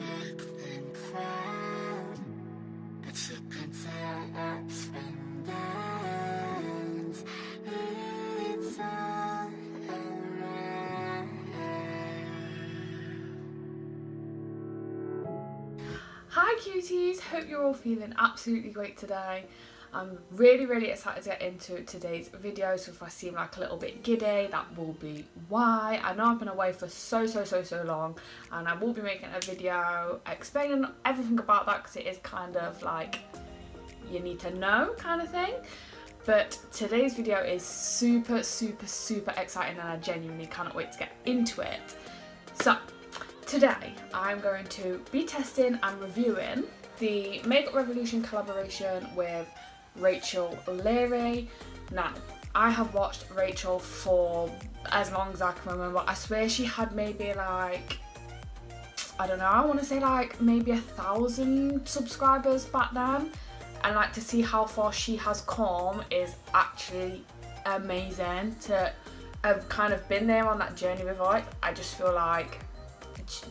Hi cuties, hope you're all feeling absolutely great today. I'm really excited to get into today's video, so if I seem like a little bit giddy, that will be why. I know I've been away for so long, and I will be making a video explaining everything about that because it is kind of like you need to know kind of thing. But today's video is super exciting and I genuinely cannot wait to get into it. So today I'm going to be testing and reviewing the Makeup Revolution collaboration with Rachel Leary. Now, I have watched Rachel for as long as I can remember. I swear she had maybe like, I don't know, I want to say like maybe 1,000 subscribers back then. And like to see how far she has come is actually amazing. To have kind of been there on that journey with her, I just feel like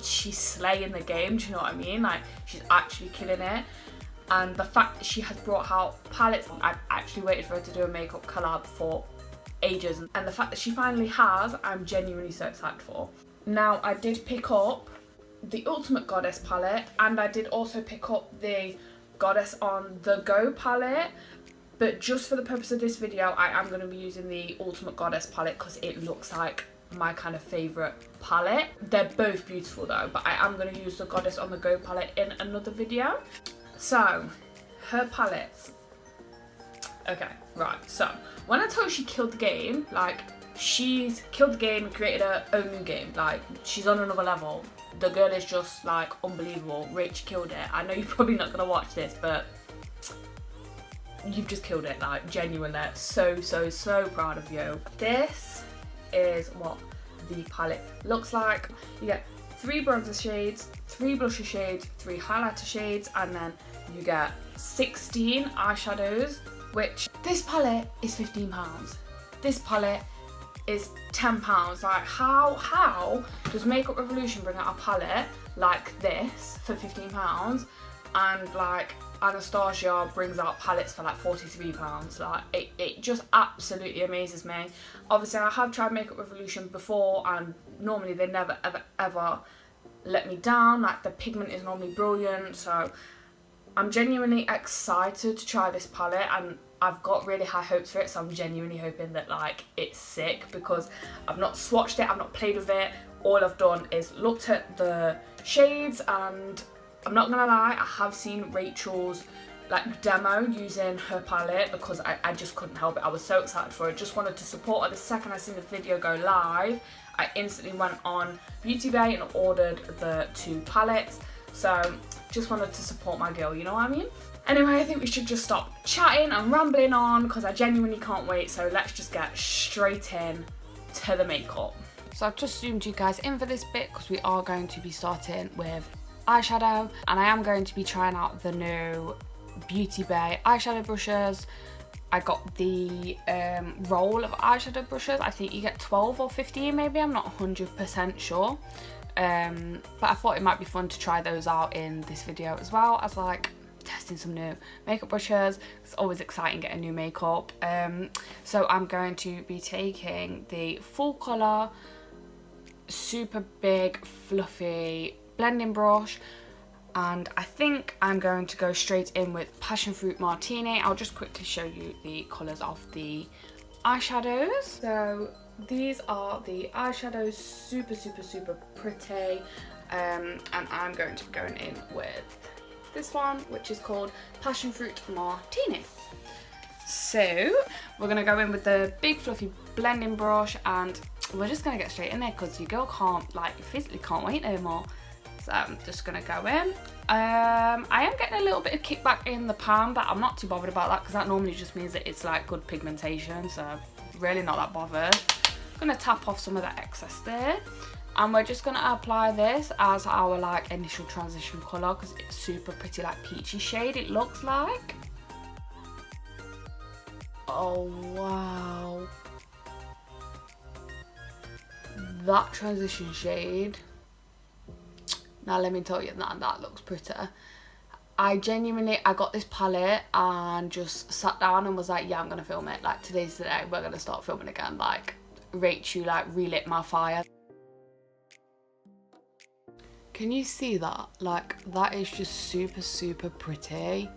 she's slaying the game, do you know what I mean? Like, she's actually killing it. And the fact that she has brought out palettes, I've actually waited for her to do a makeup collab for ages, and the fact that she finally has, I'm genuinely so excited for. Now, I did pick up the Ultimate Goddess palette, and I did also pick up the Goddess on the Go palette, but just for the purpose of this video, I am going to be using the Ultimate Goddess palette because it looks like my kind of favourite palette. They're both beautiful though, but I am going to use the Goddess on the Go palette in another video. So, her palettes. Okay, right, so when I told you she killed the game, like, she's killed the game and created her own new game. Like, she's on another level. The girl is just like unbelievable. Rach killed it. I know you're probably not going to watch this, but you've just killed it, like, genuinely. So proud of you. This is what the palette looks like. You get 3 bronzer shades, 3 blusher shades, 3 highlighter shades, and then you get 16 eyeshadows, which this palette is £15. This palette is £10. Like, how does Makeup Revolution bring out a palette like this for £15 and like Anastasia brings out palettes for like £43? Like, it just absolutely amazes me. Obviously, I have tried Makeup Revolution before, and normally they never ever let me down. Like, the pigment is normally brilliant, so I'm genuinely excited to try this palette, and I've got really high hopes for it, so I'm genuinely hoping that like it's sick, because I've not swatched it, I've not played with it. All I've done is looked at the shades, and I'm not gonna lie, I have seen Rachel's like demo using her palette because I just couldn't help it. I was so excited for it, just wanted to support her. The second I seen the video go live, I instantly went on Beauty Bay and ordered the 2 palettes. So just wanted to support my girl, you know what I mean? Anyway, I think we should just stop chatting and rambling on because I genuinely can't wait. So let's just get straight in to the makeup. So I've just zoomed you guys in for this bit because we are going to be starting with eyeshadow, and I am going to be trying out the new Beauty Bay eyeshadow brushes. I got the roll of eyeshadow brushes. I think you get 12 or 15 maybe, I'm not 100% sure. But I thought it might be fun to try those out in this video as well, as like testing some new makeup brushes. It's always exciting getting new makeup. So I'm going to be taking the full colour, super big, fluffy blending brush, and I think I'm going to go straight in with Passion Fruit Martini. I'll just quickly show you the colours of the eyeshadows. So these are the eyeshadows, super pretty, and I'm going to be going in with this one, which is called Passion Fruit Martini. So we're going to go in with the big fluffy blending brush, and we're just going to get straight in there because your girl can't, like, physically can't wait no more. So I'm just going to go in. I am getting a little bit of kickback in the palm, but I'm not too bothered about that because that normally just means that it's like good pigmentation, so really not that bothered. I'm going to tap off some of that excess there, and we're just going to apply this as our like initial transition colour because it's super pretty, like peachy shade it looks like. Oh wow, that transition shade Now let me tell you that looks prettier. I got this palette and just sat down and was like, yeah, I'm gonna film it. Like, today's the day, we're gonna start filming again. Like, Rachel like relit my fire. Can you see that? Like, that is just super, super pretty.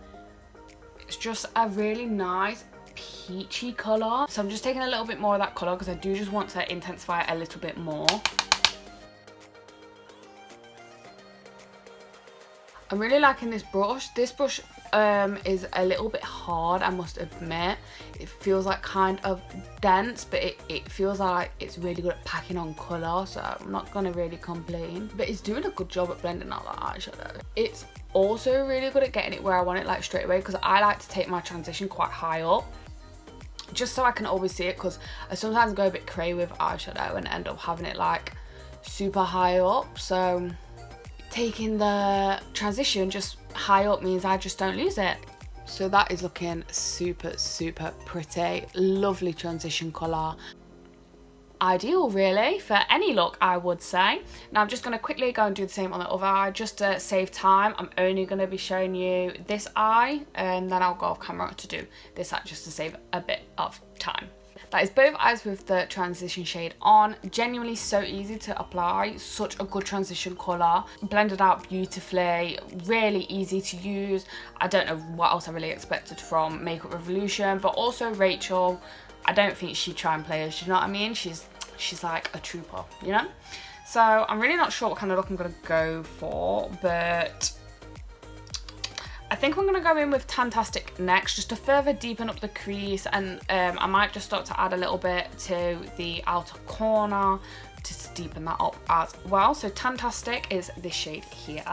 It's just a really nice peachy colour. So I'm just taking a little bit more of that colour because I do just want to intensify it a little bit more. I'm really liking this brush. This brush is a little bit hard, I must admit. It feels like kind of dense, but it feels like it's really good at packing on colour, so I'm not going to really complain. But it's doing a good job at blending out that eyeshadow. It's also really good at getting it where I want it, like straight away, because I like to take my transition quite high up, just so I can always see it, because I sometimes go a bit cray with eyeshadow and end up having it like super high up. So taking the transition just high up means I just don't lose it. So that is looking super, super pretty. Lovely transition colour. Ideal really for any look, I would say. Now I'm just going to quickly go and do the same on the other eye just to save time. I'm only going to be showing you this eye and then I'll go off camera to do this eye just to save a bit of time. That is both eyes with the transition shade on. Genuinely so easy to apply. Such a good transition colour. Blended out beautifully. Really easy to use. I don't know what else I really expected from Makeup Revolution. But also Rachel, I don't think she'd try and play us. You know what I mean? She's like a trooper, you know? So I'm really not sure what kind of look I'm going to go for. But I think I'm going to go in with Tantastic next, just to further deepen up the crease, and I might just start to add a little bit to the outer corner to deepen that up as well. So Tantastic is this shade here.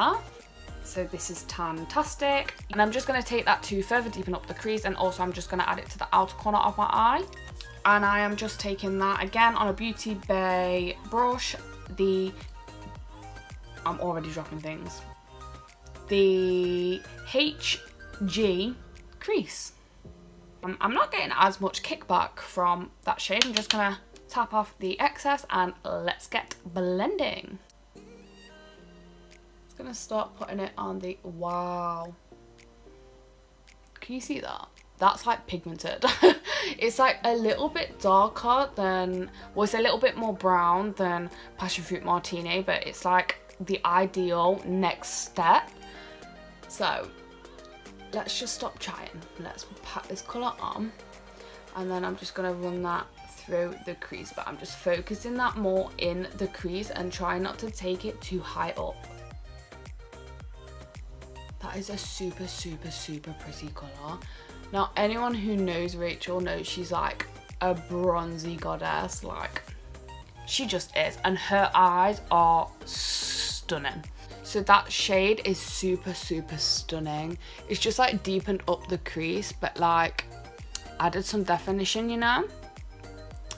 So this is Tantastic, and I'm just going to take that to further deepen up the crease, and also I'm just going to add it to the outer corner of my eye. And I am just taking that again on a Beauty Bay brush. I'm already dropping things. The HG crease. I'm not getting as much kickback from that shade. I'm just gonna tap off the excess and let's get blending. Just gonna start putting it on the, wow. Can you see that? That's like pigmented. It's like a little bit darker than, well, it's a little bit more brown than Passion Fruit Martini, but it's like the ideal next step. So let's just stop chatting. Let's pat this colour on, and then I'm just going to run that through the crease, but I'm just focusing that more in the crease and trying not to take it too high up. That is a super, super, super pretty colour. Now, anyone who knows Rachel knows she's like a bronzy goddess. Like, she just is, and her eyes are stunning. So that shade is super, super stunning. It's just like deepened up the crease, but like added some definition, you know?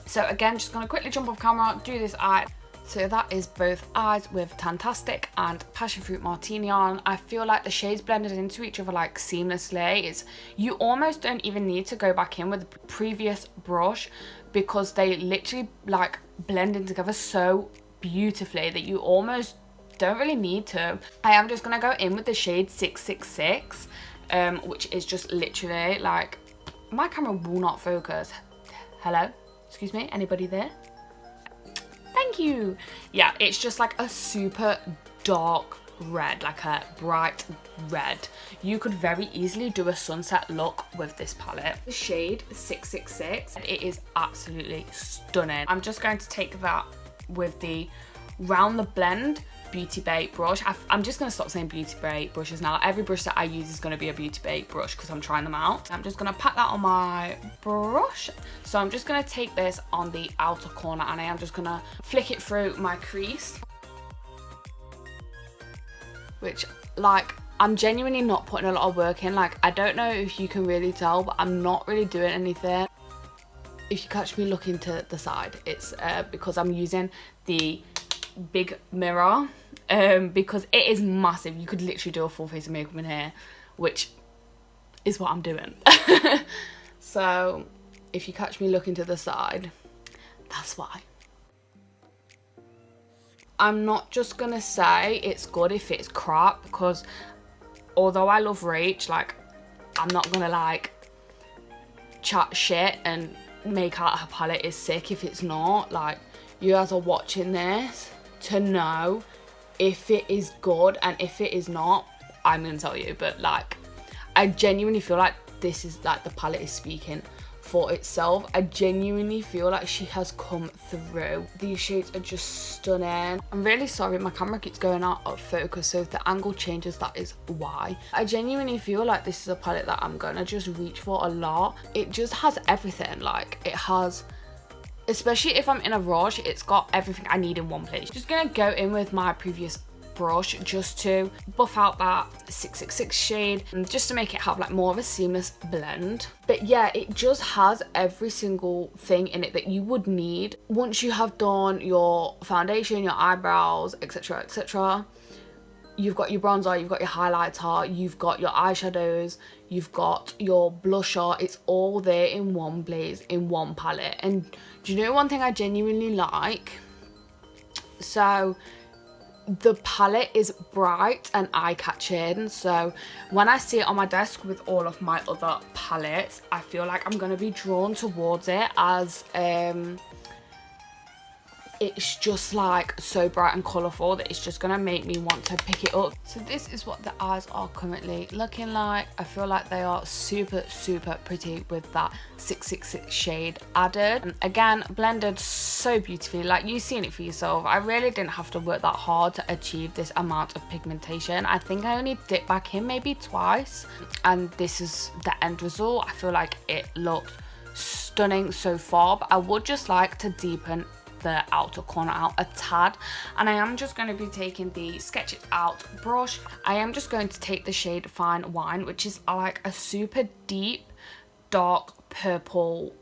So again, just gonna quickly jump off camera, do this eye. So that is both eyes with Tantastic and Passion Fruit Martini on. I feel like the shades blended into each other like seamlessly. You almost don't even need to go back in with the previous brush because they literally like blend in together so beautifully that you almost don't really need to. I am just gonna go in with the shade 666, which is just literally like, my camera will not focus. Hello? Excuse me? Anybody there? Thank you. Yeah, it's just like a super dark red, like a bright red. You could very easily do a sunset look with this palette. The shade 666, it is absolutely stunning. I'm just going to take that with the Round the Blend Beauty Bay brush. I'm just going to stop saying Beauty Bay brushes now. Every brush that I use is going to be a Beauty Bay brush because I'm trying them out. I'm just going to pat that on my brush. So I'm just going to take this on the outer corner and I am just going to flick it through my crease. Which, like, I'm genuinely not putting a lot of work in. Like, I don't know if you can really tell, but I'm not really doing anything. If you catch me looking to the side, it's because I'm using the big mirror because it is massive. You could literally do a full face of makeup in here, which is what I'm doing. So if you catch me looking to the side, that's why. I'm not just gonna say it's good if it's crap, because although I love Rach, like, I'm not gonna like chat shit and make out her palette is sick if it's not. Like, you guys are watching this to know if it is good, and if it is not, I'm gonna tell you. But like, I genuinely feel like this is like the palette is speaking for itself. I genuinely feel like she has come through. These shades are just stunning. I'm really sorry, my camera keeps going out of focus, so if the angle changes, that is why. I genuinely feel like this is a palette that I'm gonna just reach for a lot. It just has everything. Like, it has, especially if I'm in a rush, it's got everything I need in one place. Just gonna go in with my previous brush just to buff out that 666 shade, and just to make it have like more of a seamless blend. But yeah, it just has every single thing in it that you would need once you have done your foundation, your eyebrows, etc, etc. You've got your bronzer, you've got your highlighter, you've got your eyeshadows, you've got your blusher. It's all there in one place, in one palette. And do you know one thing I genuinely like? So the palette is bright and eye-catching, so when I see it on my desk with all of my other palettes, I feel like I'm going to be drawn towards it, as it's just like so bright and colourful that it's just gonna make me want to pick it up. So this is what the eyes are currently looking like. I feel like they are super pretty with that 666 shade added, and again, blended so beautifully. Like, you've seen it for yourself. I really didn't have to work that hard to achieve this amount of pigmentation. I think I only dipped back in maybe twice, and this is the end result. I feel like it looks stunning so far, but I would just like to deepen the outer corner out a tad, and I am just going to be taking the Sketch It Out brush. I am just going to take the shade Fine Wine, which is like a super deep dark purple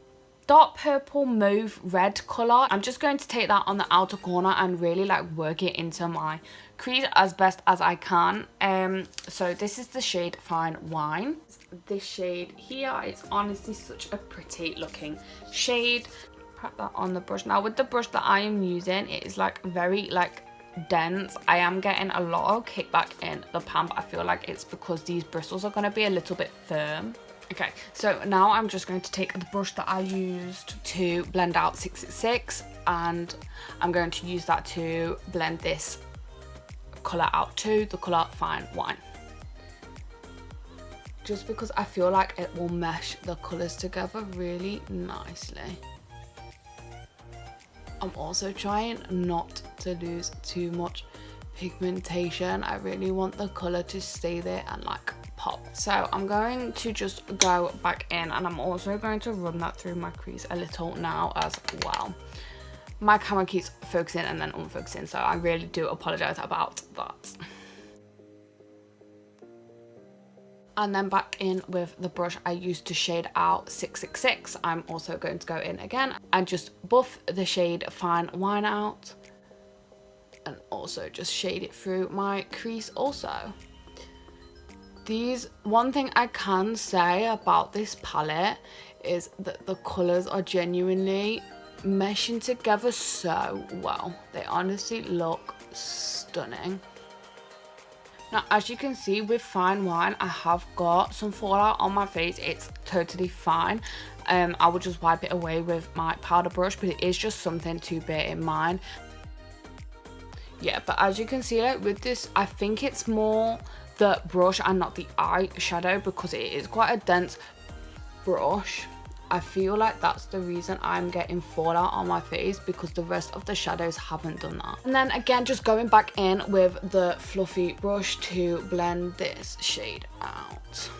mauve red color. I'm just going to take that on the outer corner and really like work it into my crease as best as I can. So this is the shade Fine Wine. This shade here is honestly such a pretty looking shade. Pat that on the brush. Now with the brush that I am using, it is like very like dense. I am getting a lot of kickback in the pan, but I feel like it's because these bristles are going to be a little bit firm. Okay, so now I'm just going to take the brush that I used to blend out 666, and I'm going to use that to blend this colour out too, the colour Fine Wine. Just because I feel like it will mesh the colours together really nicely. I'm also trying not to lose too much pigmentation. I really want the colour to stay there and like pop. So I'm going to just go back in, and I'm also going to run that through my crease a little now as well. My camera keeps focusing and then unfocusing, so I really do apologise about that. And then back in with the brush I used to shade out 666, I'm also going to go in again and just buff the shade Fine Wine out, and also just shade it through my crease also. One thing I can say about this palette is that the colours are genuinely meshing together so well. They honestly look stunning. Now, as you can see with Fine Wine, I have got some fallout on my face. It's totally fine. I will just wipe it away with my powder brush, but it is just something to bear in mind. Yeah, but as you can see, like with this, I think it's more the brush and not the eyeshadow, because it is quite a dense brush. I feel like that's the reason I'm getting fallout on my face, because the rest of the shadows haven't done that. And then again, just going back in with the fluffy brush to blend this shade out.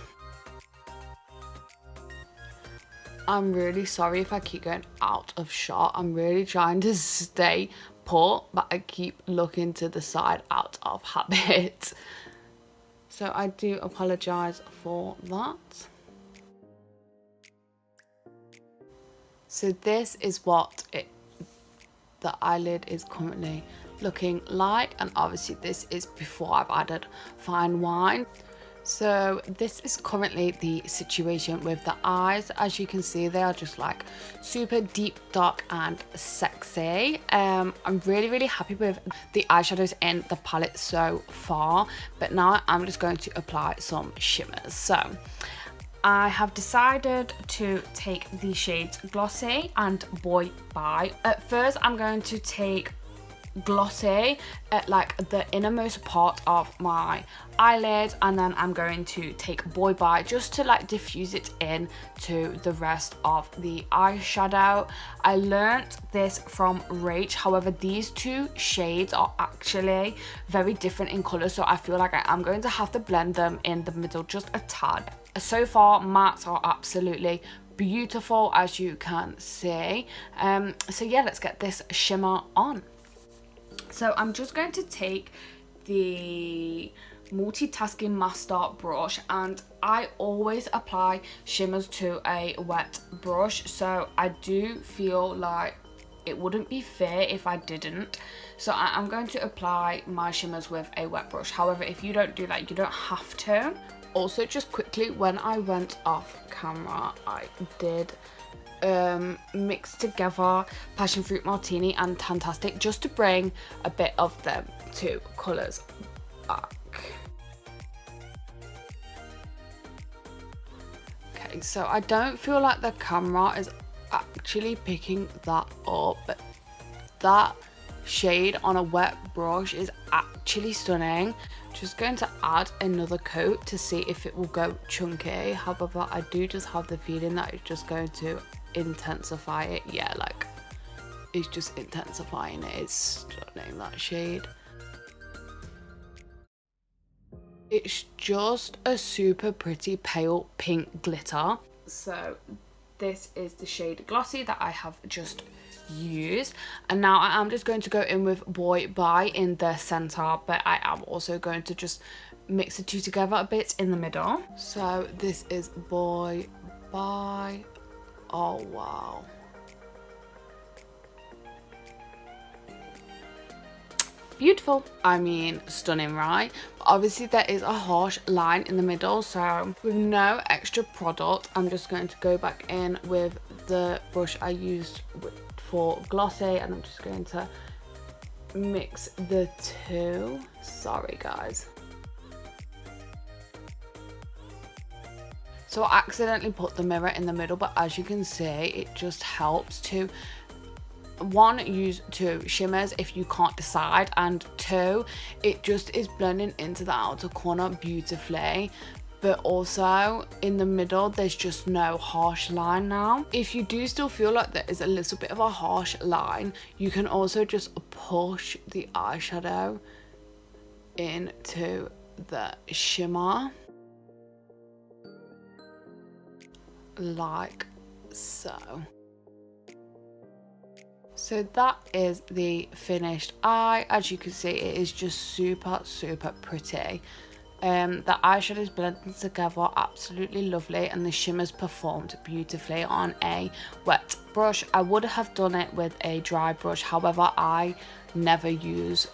I'm really sorry if I keep going out of shot. I'm really trying to stay put, but I keep looking to the side out of habit. So I do apologise for that. So this is what the eyelid is currently looking like, and obviously this is before I've added Fine Wine. So this is currently the situation with the eyes. As you can see, they are just like super deep, dark and sexy. I'm really happy with the eyeshadows in the palette so far, but now I'm just going to apply some shimmers. So I have decided to take the shades Glossy and Boy Bye. At first I'm going to take Glossy at like the innermost part of my eyelid, and then I'm going to take Boy Bye just to like diffuse it in to the rest of the eyeshadow. I learnt this from Rach, however these two shades are actually very different in colour, so I feel like I am going to have to blend them in the middle just a tad. So far mattes are absolutely beautiful, as you can see. So yeah, let's get this shimmer on. So I'm just going to take the multitasking master brush, and I always apply shimmers to a wet brush, so I do feel like it wouldn't be fair if I didn't. So I'm going to apply my shimmers with a wet brush. However, if you don't do that, you don't have to. Also, just quickly, when I went off camera, I did mix together passion fruit martini and Tantastic just to bring a bit of them two colours back. Okay, so I don't feel like the camera is actually picking that up, but that shade on a wet brush is actually stunning. Just going to add another coat to see if it will go chunky. However, I do just have the feeling that it's just going to intensify it. Yeah, like it's just intensifying it. It's stunning, that shade. It's just a super pretty pale pink glitter. So this is the shade Glossy that I have just used, and now I am just going to go in with Boy Bye in the center, but I am also going to just mix the two together a bit in the middle. So this is Boy Bye. Oh wow, beautiful. I mean, stunning, right? But obviously there is a harsh line in the middle, so with no extra product, I'm just going to go back in with the brush I used for Glossy, and I'm just going to mix the two. Sorry guys. So I accidentally put the mirror in the middle, but as you can see, it just helps to, one, use two shimmers if you can't decide, and two, it just is blending into the outer corner beautifully. But also in the middle, there's just no harsh line now. If you do still feel like there is a little bit of a harsh line, you can also just push the eyeshadow into the shimmer like so. So that is the finished eye. As you can see, it is just super pretty. The eyeshadows blended together absolutely lovely, and the shimmers performed beautifully on a wet brush. I would have done it with a dry brush, however I never use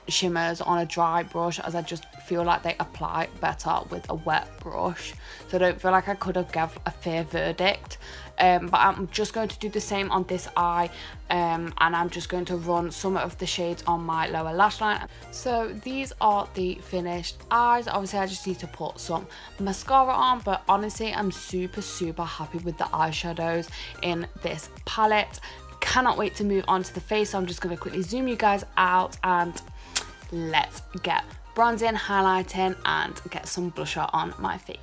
shimmers on a dry brush, as I just feel like they apply better with a wet brush, so I don't feel like I could have given a fair verdict. But I'm just going to do the same on this eye, and I'm just going to run some of the shades on my lower lash line. So these are the finished eyes. Obviously I just need to put some mascara on, but honestly I'm super happy with the eyeshadows in this palette. Cannot wait to move on to the face, so I'm just going to quickly zoom you guys out and let's get bronzing, highlighting and get some blusher on my face.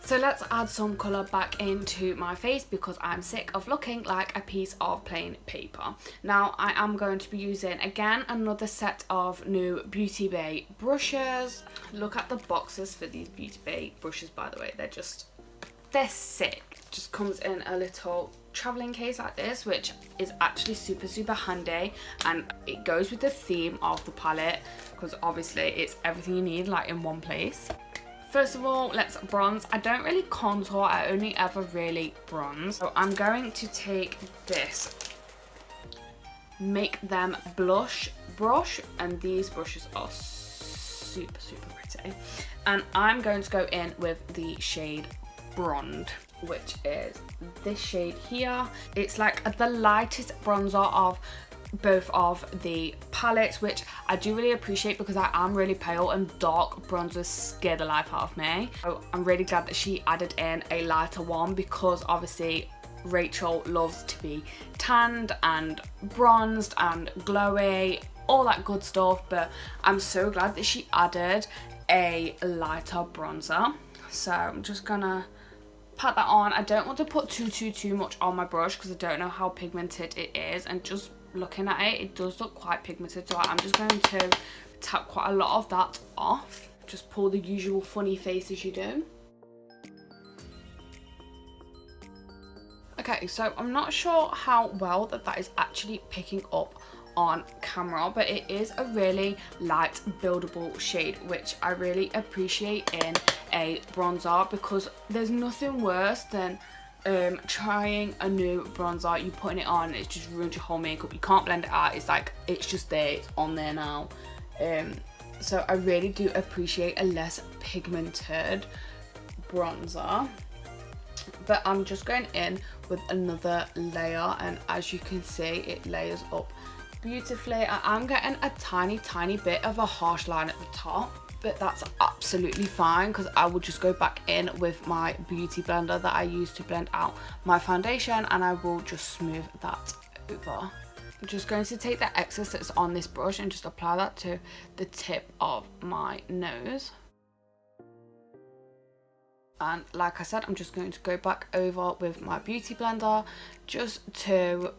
So let's add some colour back into my face because I'm sick of looking like a piece of plain paper. Now I am going to be using again another set of new Beauty Bay brushes. Look at the boxes for these Beauty Bay brushes, by the way, they're sick. It just comes in a little traveling case like this, which is actually super handy, and it goes with the theme of the palette because obviously it's everything you need like in one place. First of all, let's bronze. I don't really contour, I only ever really bronze. So I'm going to take this Make Them Blush brush, and these brushes are super pretty. And I'm going to go in with the shade Blonde, which is this shade here. It's like the lightest bronzer of both of the palettes, which I do really appreciate because I am really pale and dark bronzers scare the life out of me. So I'm really glad that she added in a lighter one, because obviously Rachel loves to be tanned and bronzed and glowy, all that good stuff, but I'm so glad that she added a lighter bronzer. So I'm just gonna pat that on. I don't want to put too much on my brush because I don't know how pigmented it is, and just looking at it, it does look quite pigmented, so I'm just going to tap quite a lot of that off. Just pull the usual funny face as you do. Okay, so I'm not sure how well that is actually picking up on camera, but it is a really light buildable shade, which I really appreciate in a bronzer, because there's nothing worse than trying a new bronzer, you putting it on, it's just ruined your whole makeup, you can't blend it out, it's like, it's just there, it's on there now. So I really do appreciate a less pigmented bronzer. But I'm just going in with another layer, and as you can see, it layers up beautifully. I'm getting a tiny bit of a harsh line at the top, but that's absolutely fine because I will just go back in with my beauty blender that I use to blend out my foundation, and I will just smooth that over. I'm just going to take the excess that's on this brush and just apply that to the tip of my nose. And like I said, I'm just going to go back over with my beauty blender just to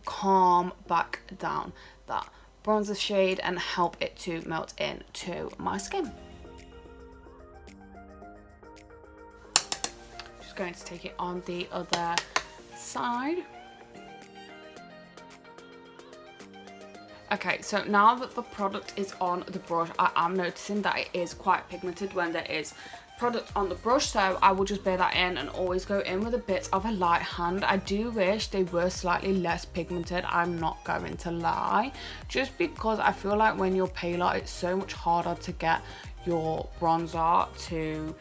calm back down that bronzer shade and help it to melt into my skin. Just going to take it on the other side. Okay, so now that the product is on the brush, I am noticing that it is quite pigmented when there is product on the brush, so I will just bear that in and always go in with a bit of a light hand. I do wish they were slightly less pigmented, I'm not going to lie, just because I feel like when you're paler it's so much harder to get your bronzer to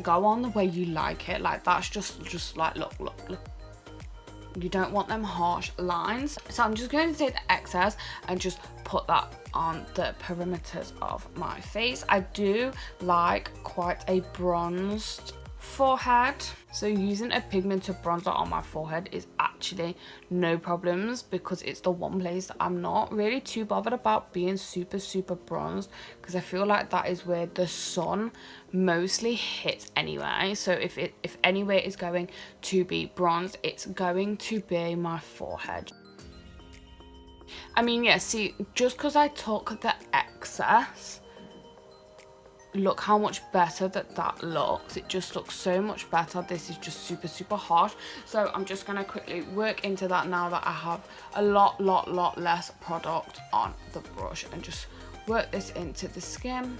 go on the way you like it. Like that's just like look, you don't want them harsh lines. So I'm just going to take the excess and just put that on the perimeters of my face. I do like quite a bronzed forehead, so using a pigmented bronzer on my forehead is actually no problems, because it's the one place that I'm not really too bothered about being super bronzed, because I feel like that is where the sun mostly hits anyway. So if anywhere is going to be bronzed, it's going to be my forehead. I mean, yeah, see, just because I took the excess, look how much better that looks. It just looks so much better. This is just super harsh. So I'm just going to quickly work into that now that I have a lot less product on the brush, and just work this into the skin.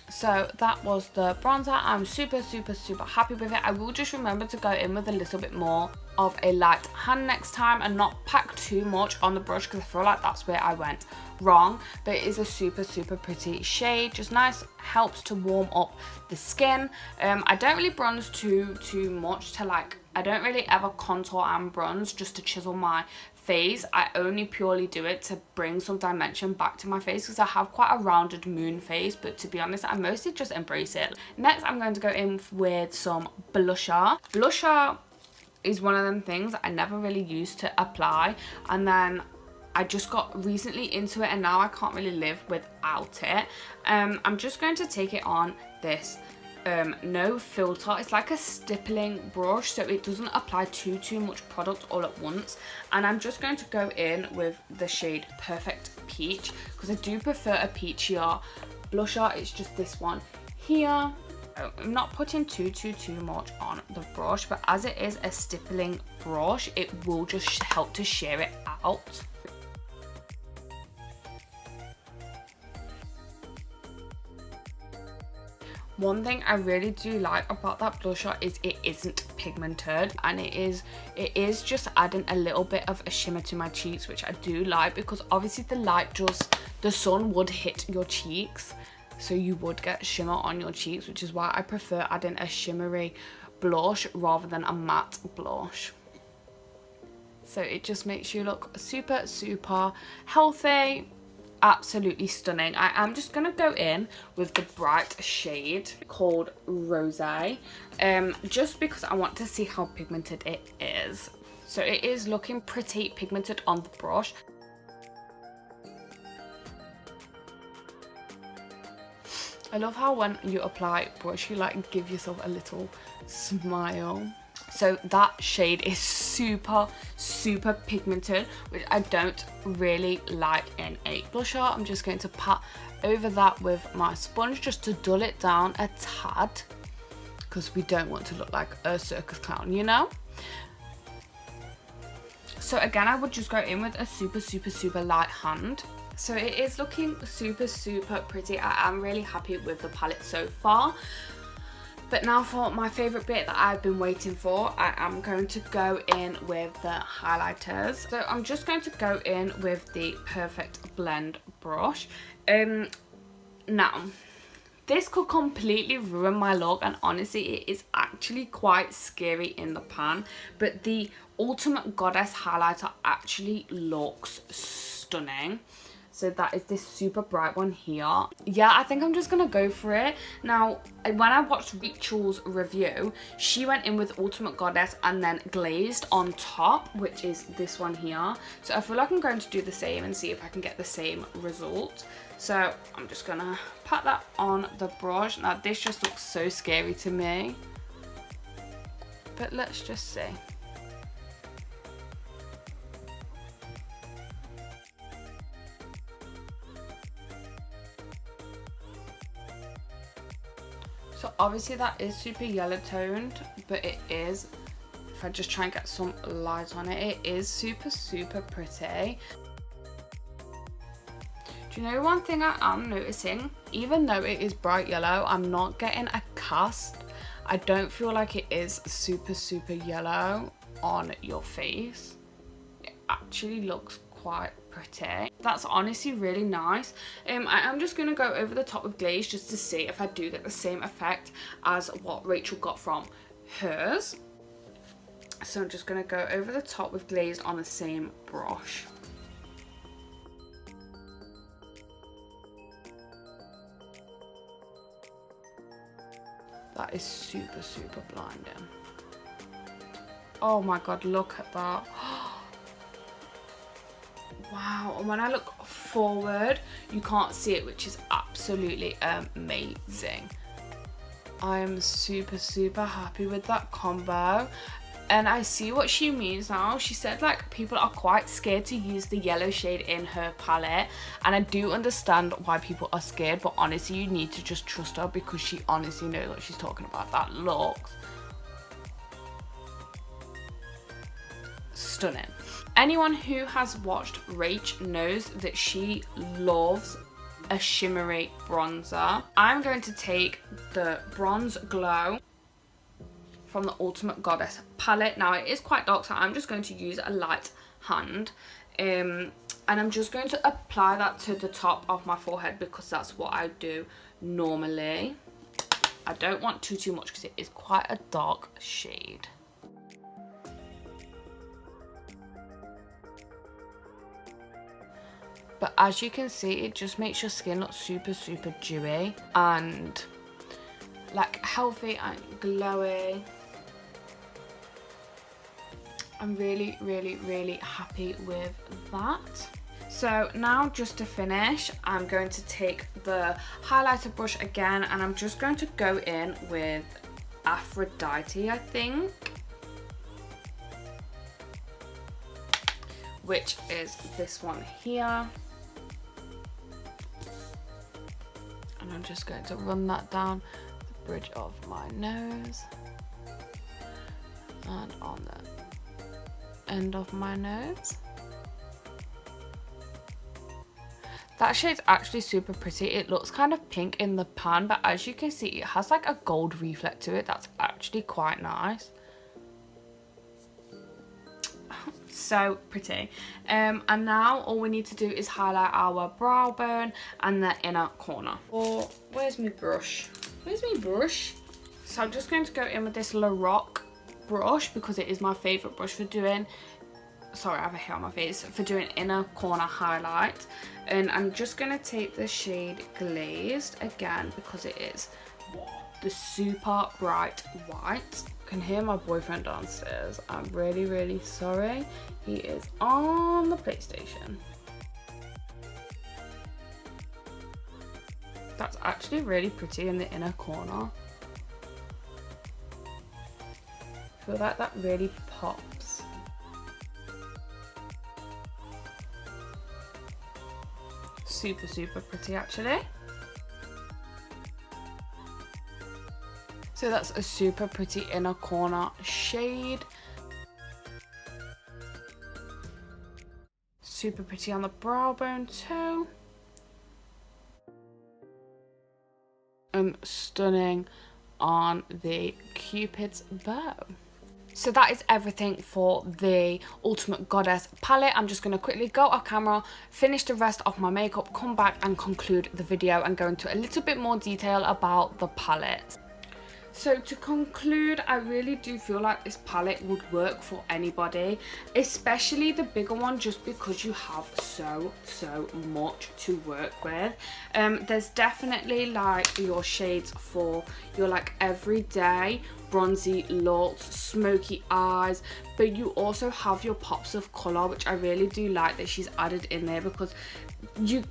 So that was the bronzer. I'm super happy with it. I will just remember to go in with a little bit more of a light hand next time and not pack too much on the brush, because I feel like that's where I went wrong. But it is a super pretty shade, just nice, helps to warm up the skin. I don't really bronze too much to like, I don't really ever contour and bronze just to chisel my face. I only purely do it to bring some dimension back to my face, because I have quite a rounded moon face, but to be honest, I mostly just embrace it. Next, I'm going to go in with some blusher. Blusher is one of them things that I never really used to apply, and then I just got recently into it, and now I can't really live without it. I'm just going to take it on this no filter. It's like a stippling brush, so it doesn't apply too much product all at once. And I'm just going to go in with the shade Perfect Peach, because I do prefer a peachier blusher. It's just this one here. I'm not putting too much on the brush, but as it is a stippling brush, it will just help to sheer it out. One thing I really do like about that blusher is it isn't pigmented, and it is just adding a little bit of a shimmer to my cheeks, which I do like, because obviously the sun would hit your cheeks, so you would get shimmer on your cheeks, which is why I prefer adding a shimmery blush rather than a matte blush. So it just makes you look super, super healthy. Absolutely stunning. I am just going to go in with the bright shade called Rosé, just because I want to see how pigmented it is. So it is looking pretty pigmented on the brush. I love how when you apply brush, you like give yourself a little smile. So that shade is super, super pigmented, which I don't really like in a blusher. I'm just going to pat over that with my sponge just to dull it down a tad, because we don't want to look like a circus clown, you know? So again, I would just go in with a super, super, super light hand. So it is looking super, super pretty. I am really happy with the palette so far. But now for my favourite bit that I've been waiting for, I am going to go in with the highlighters. So I'm just going to go in with the Perfect Blend brush. Now, this could completely ruin my look, and honestly it is actually quite scary in the pan, but the Ultimate Goddess highlighter actually looks stunning. So that is this super bright one here. Yeah, I think I'm just gonna go for it. Now, when I watched Rachel's review, she went in with Ultimate Goddess and then glazed on top, which is this one here. So I feel like I'm going to do the same and see if I can get the same result. So I'm just gonna pat that on the brush. Now this just looks so scary to me, but let's just see. So obviously that is super yellow toned, but it is, if I just try and get some light on it, it is super, super pretty. Do you know one thing I am noticing? Even though it is bright yellow, I'm not getting a cast. I don't feel like it is super, super yellow on your face. It actually looks quite pretty. That's honestly really nice. I am just going to go over the top with glaze just to see if I do get the same effect as what Rachel got from hers. So I'm just going to go over the top with glaze on the same brush. That is super, super blinding. Oh my god, look at that. Wow, and when I look forward, you can't see it, which is absolutely amazing. I am super, super happy with that combo. And I see what she means now. She said like people are quite scared to use the yellow shade in her palette, and I do understand why people are scared, but honestly you need to just trust her because she honestly knows what she's talking about. That looks stunning. Anyone who has watched Rach knows that she loves a shimmery bronzer. I'm going to take the Bronze Glow from the Ultimate Goddess palette. Now it is quite dark, so I'm just going to use a light hand, and I'm just going to apply that to the top of my forehead because that's what I do normally. I don't want too much because it is quite a dark shade. But as you can see, it just makes your skin look super, super dewy and like healthy and glowy. I'm really, really, really happy with that. So now just to finish, I'm going to take the highlighter brush again, and I'm just going to go in with Aphrodite, I think, which is this one here. And I'm just going to run that down the bridge of my nose and on the end of my nose. That shade's actually super pretty. It looks kind of pink in the pan, but as you can see, it has like a gold reflect to it. That's actually quite nice. So pretty. And now all we need to do is highlight our brow bone and the inner corner. Or where's my brush? Where's my brush? So I'm just going to go in with this Lorac brush because it is my favourite brush for doing, sorry, I have a hair on my face, for doing inner corner highlight. And I'm just going to take the shade Glazed again because it is the super bright white. I can hear my boyfriend downstairs. I'm really, really sorry. He is on the PlayStation. That's actually really pretty in the inner corner. I feel like that really pops. Super, super pretty actually. So that's a super pretty inner corner shade. Super pretty on the brow bone too. And stunning on the Cupid's bow. So that is everything for the Ultimate Goddess palette. I'm just going to quickly go off camera, finish the rest of my makeup, come back and conclude the video and go into a little bit more detail about the palette. So to conclude, I really do feel like this palette would work for anybody, especially the bigger one, just because you have so much to work with. There's definitely like your shades for your like everyday bronzy looks, smoky eyes, but you also have your pops of colour, which I really do like that she's added in there, because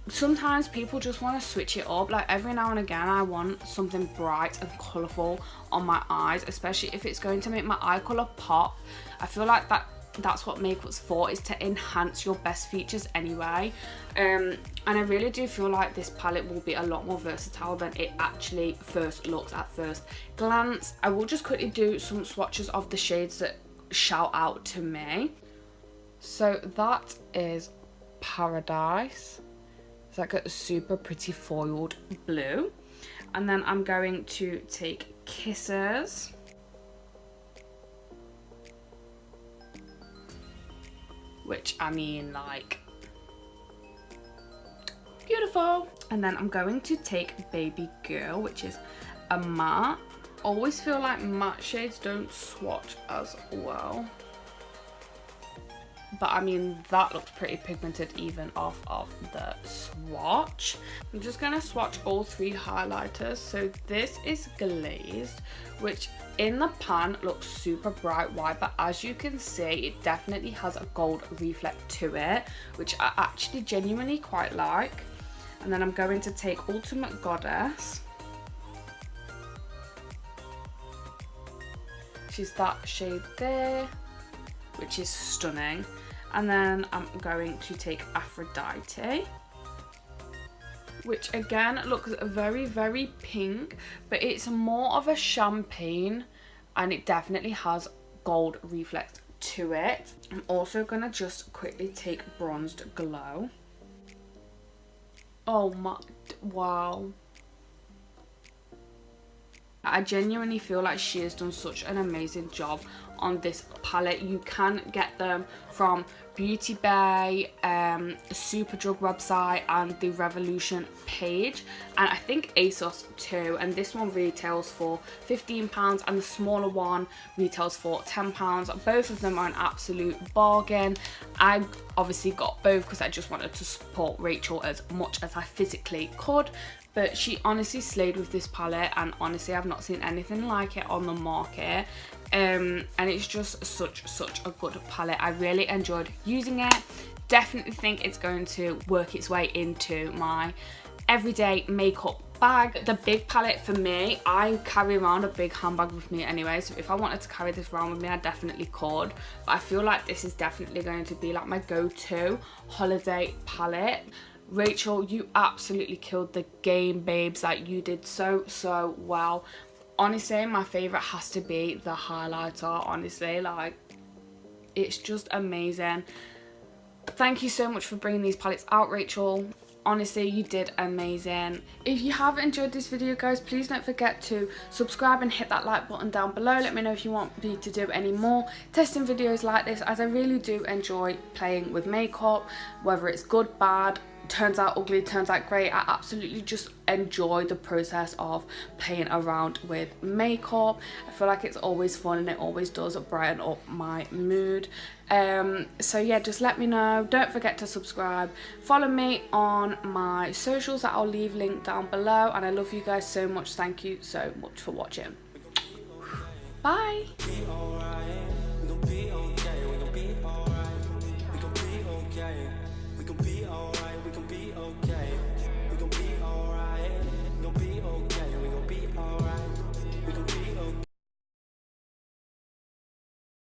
sometimes people just want to switch it up. Like every now and again I want something bright and colourful on my eyes, especially if it's going to make my eye colour pop. I feel like that's what makeup's for, is to enhance your best features anyway. And I really do feel like this palette will be a lot more versatile than it actually first looks at first glance. I will just quickly do some swatches of the shades that shout out to me. So that is Paradise. It's like a super pretty foiled blue. And then I'm going to take Kisses. Which, I mean, like, beautiful. And then I'm going to take Baby Girl, which is a matte. Always feel like matte shades don't swatch as well. But I mean, that looks pretty pigmented even off of the swatch. I'm just going to swatch all three highlighters. So this is Glazed, which in the pan looks super bright white, but as you can see, it definitely has a gold reflect to it, which I actually genuinely quite like. And then I'm going to take Ultimate Goddess, which is that shade there, which is stunning. And then I'm going to take Aphrodite, which again looks very pink, but it's more of a champagne and it definitely has gold reflect to it. I'm also going to just quickly take Bronzed Glow. Oh my, wow. I genuinely feel like she has done such an amazing job on this palette. You can get them from Beauty Bay, Superdrug website and the Revolution page, and I think ASOS too. And this one retails for £15 and the smaller one retails for £10. Both of them are an absolute bargain. I obviously got both because I just wanted to support Rachel as much as I physically could. But she honestly slayed with this palette, and honestly I've not seen anything like it on the market. And it's just such a good palette. I really enjoyed using it. Definitely think it's going to work its way into my everyday makeup bag. The big palette for me, I carry around a big handbag with me anyway, so if I wanted to carry this around with me I definitely could, but I feel like this is definitely going to be like my go-to holiday palette. Rachel, you absolutely killed the game, babes. Like, you did so well. Honestly, my favourite has to be the highlighter. Honestly, like, it's just amazing. Thank you so much for bringing these palettes out, Rachel. honestly, you did amazing. If you have enjoyed this video, guys, please don't forget to subscribe and hit that like button down below. Let me know if you want me to do any more testing videos like this, as I really do enjoy playing with makeup, whether it's good, bad, turns out ugly, turns out great. I absolutely just enjoy the process of playing around with makeup. I feel like it's always fun and it always does brighten up my mood. So yeah, just let me know. Don't forget to subscribe. Follow me on my socials that I'll leave linked down below, and I love you guys so much. Thank you so much for watching. Bye.